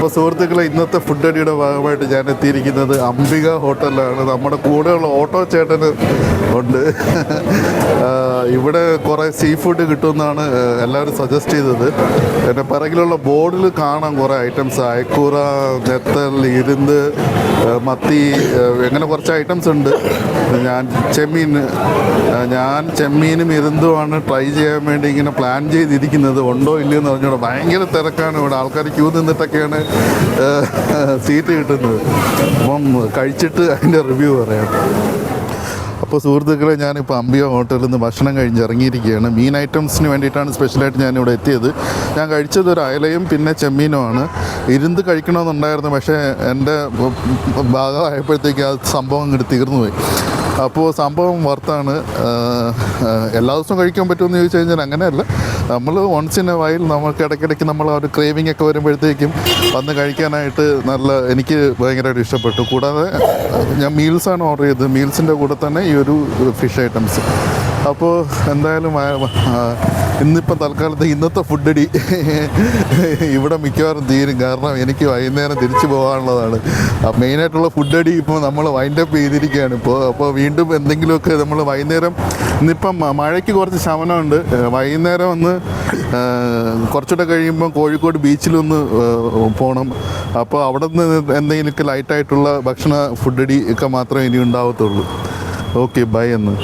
അപ്പോൾ സുഹൃത്തുക്കളെ, ഇന്നത്തെ ഫുഡ് അടിയുടെ ഭാഗമായിട്ട് ഞാൻ എത്തിയിരിക്കുന്നത് അംബിക ഹോട്ടലിലാണ്. നമ്മുടെ കൂടെയുള്ള ഓട്ടോ ചേട്ടന് ഉണ്ട്. ഇവിടെ കുറേ സീ ഫുഡ് കിട്ടുമെന്നാണ് എല്ലാവരും സജസ്റ്റ് ചെയ്തത്. എൻ്റെ പിറകിലുള്ള ബോർഡിൽ കാണാം കുറേ ഐറ്റംസ്: അയക്കൂറ, നെത്തൽ, ഇരുന്ത്, മത്തി, അങ്ങനെ കുറച്ച് ഐറ്റംസ് ഉണ്ട്. ഞാൻ ചെമ്മീനും ഇരുന്തുമാണ് ട്രൈ ചെയ്യാൻ വേണ്ടി ഇങ്ങനെ പ്ലാൻ ചെയ്തിരിക്കുന്നത്. ഉണ്ടോ ഇല്ലയോ എന്ന് പറഞ്ഞോളൂ. ഭയങ്കര തിരക്കാണ് ഇവിടെ. ആൾക്കാർ ക്യൂ നിന്നിട്ടൊക്കെയാണ് സീറ്റ് കിട്ടുന്നത്. അപ്പം കഴിച്ചിട്ട് അതിൻ്റെ റിവ്യൂ പറയാം. അപ്പോൾ സുഹൃത്തുക്കളെ, ഞാനിപ്പോൾ അംബിക ഹോട്ടലിൽ നിന്ന് ഭക്ഷണം കഴിഞ്ഞ് ഇറങ്ങിയിരിക്കുകയാണ്. മീൻ ഐറ്റംസിന് വേണ്ടിയിട്ടാണ് സ്പെഷ്യലായിട്ട് ഞാനിവിടെ എത്തിയത്. ഞാൻ കഴിച്ചത് ഒരു അയലയും പിന്നെ ചെമ്മീനുമാണ്. ഇരുന്ന് കഴിക്കണമെന്നുണ്ടായിരുന്നു, പക്ഷേ എൻ്റെ ഭാഗമായപ്പോഴത്തേക്ക് ആ സംഭവം ഇങ്ങോട്ട് തീർന്നു പോയി. അപ്പോൾ സംഭവം വർത്താണ്. എല്ലാ ദിവസവും കഴിക്കാൻ പറ്റുമെന്ന് ചോദിച്ചു കഴിഞ്ഞാൽ അങ്ങനെയല്ല. നമ്മൾ വൺസ് ഇൻ എ വൈൽ നമുക്ക് ഇടയ്ക്കിടയ്ക്ക് നമ്മൾ ആ ഒരു ക്രേവിംഗ് ഒക്കെ വരുമ്പോഴത്തേക്കും വന്ന് കഴിക്കാനായിട്ട് എനിക്ക് ഭയങ്കരമായിട്ട് ഇഷ്ടപ്പെട്ടു. കൂടാതെ ഞാൻ മീൽസാണ് ഓർഡർ ചെയ്തത്. മീൽസിൻ്റെ കൂടെ തന്നെ ഈ ഒരു ഫിഷ് ഐറ്റംസ്. അപ്പോൾ എന്തായാലും ഇന്നിപ്പം തൽക്കാലത്ത് ഇന്നത്തെ ഫുഡടി ഇവിടെ മിക്കവാറും തീരും. കാരണം എനിക്ക് വൈകുന്നേരം തിരിച്ചു പോകാനുള്ളതാണ്. മെയിനായിട്ടുള്ള ഫുഡടി ഇപ്പോൾ നമ്മൾ വൈൻഡപ്പ് ചെയ്തിരിക്കുകയാണ് അപ്പോൾ വീണ്ടും എന്തെങ്കിലുമൊക്കെ നമ്മൾ വൈകുന്നേരം, ഇന്നിപ്പം മഴയ്ക്ക് കുറച്ച് ശമനമുണ്ട്. വൈകുന്നേരം ഒന്ന് കുറച്ചുകൂടെ കഴിയുമ്പോൾ കോഴിക്കോട് ബീച്ചിലൊന്ന് പോകണം. അപ്പോൾ അവിടെ നിന്ന് എന്തെങ്കിലുമൊക്കെ ലൈറ്റായിട്ടുള്ള ഭക്ഷണ ഫുഡടി ഒക്കെ മാത്രമേ ഇനി ഉണ്ടാവത്തുള്ളൂ. ഓക്കെ, ബൈ എന്ന്.